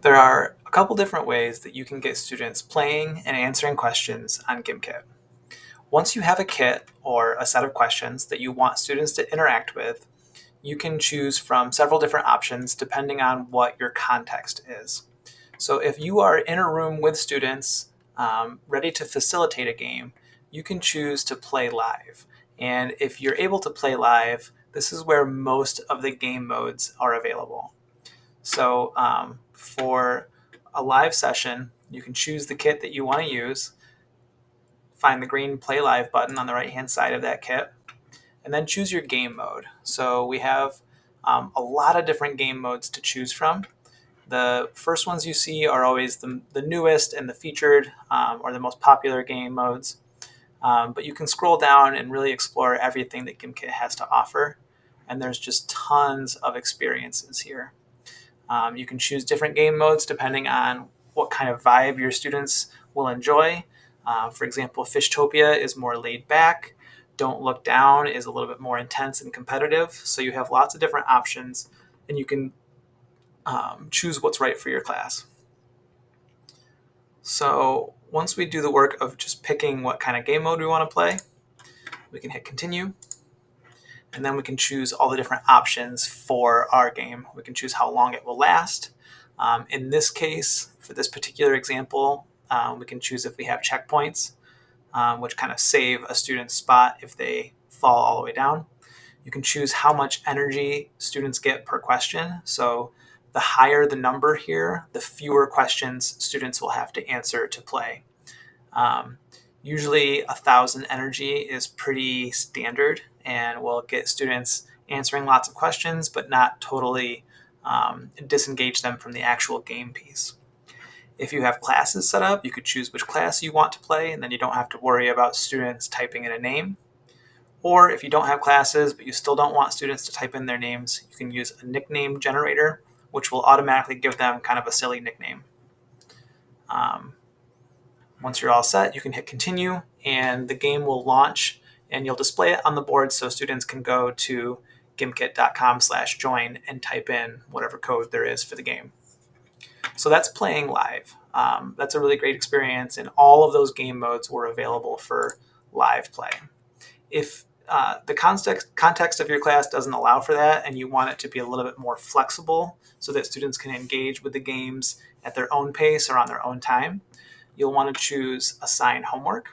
There are a couple different ways that you can get students playing and answering questions on Gimkit. Once you have a kit or a set of questions that you want students to interact with, you can choose from several different options depending on what your context is. So if you are in a room with students ready to facilitate a game, you can choose to play live. And if you're able to play live, this is where most of the game modes are available. So for a live session, you can choose the kit that you want to use, find the green Play Live button on the right-hand side of that kit, and then choose your game mode. So we have a lot of different game modes to choose from. The first ones you see are always the newest and the featured or the most popular game modes. But you can scroll down and really explore everything that Gimkit has to offer. And there's just tons of experiences here. You can choose different game modes depending on what kind of vibe your students will enjoy. For example, Fishtopia is more laid back. Don't Look Down is a little bit more intense and competitive. So you have lots of different options, and you can choose what's right for your class. So once we do the work of just picking what kind of game mode we want to play, we can hit continue. And then we can choose all the different options for our game. We can choose how long it will last. In this case, for this particular example, we can choose if we have checkpoints, which kind of save a student's spot if they fall all the way down. You can choose how much energy students get per question. So the higher the number here, the fewer questions students will have to answer to play. Usually 1,000 energy is pretty standard and will get students answering lots of questions, but not totally disengage them from the actual game piece. If you have classes set up, you could choose which class you want to play, and then you don't have to worry about students typing in a name. Or if you don't have classes, but you still don't want students to type in their names, you can use a nickname generator, which will automatically give them kind of a silly nickname. Once you're all set, you can hit continue, and the game will launch, and you'll display it on the board so students can go to gimkit.com/join and type in whatever code there is for the game. So that's playing live. That's a really great experience, and all of those game modes were available for live play. If the context of your class doesn't allow for that and you want it to be a little bit more flexible so that students can engage with the games at their own pace or on their own time, you'll want to choose assign homework.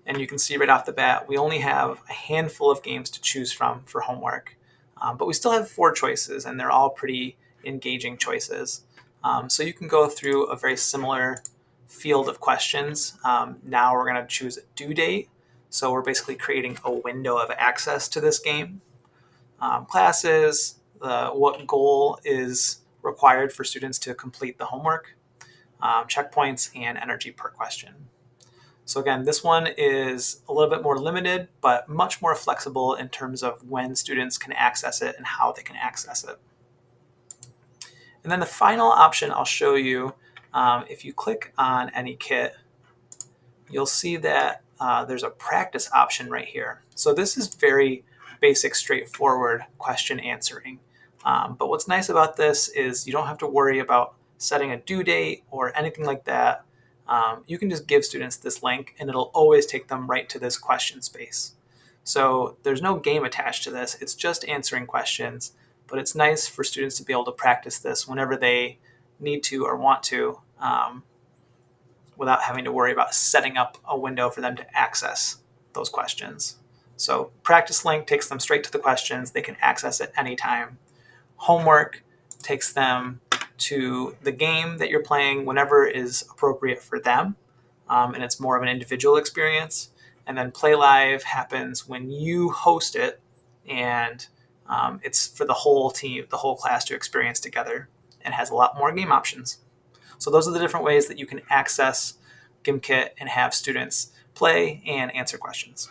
And you can see right off the bat, we only have a handful of games to choose from for homework. But we still have 4 choices, and they're all pretty engaging choices. So you can go through a very similar field of questions. Now we're going to choose a due date. So we're basically creating a window of access to this game. Classes, what goal is required for students to complete the homework, checkpoints, and energy per question. So again, this one is a little bit more limited, but much more flexible in terms of when students can access it and how they can access it. And then the final option I'll show you, if you click on any kit, you'll see that there's a practice option right here. So this is very basic, straightforward question answering. But what's nice about this is you don't have to worry about setting a due date or anything like that. You can just give students this link and it'll always take them right to this question space. So there's no game attached to this. It's just answering questions, but it's nice for students to be able to practice this whenever they need to or want to, without having to worry about setting up a window for them to access those questions. So practice link takes them straight to the questions. They can access it anytime. Homework takes them to the game that you're playing whenever is appropriate for them, and it's more of an individual experience. And then Play Live happens when you host it, and it's for the whole team, the whole class to experience together, and has a lot more game options. So those are the different ways that you can access Gimkit and have students play and answer questions.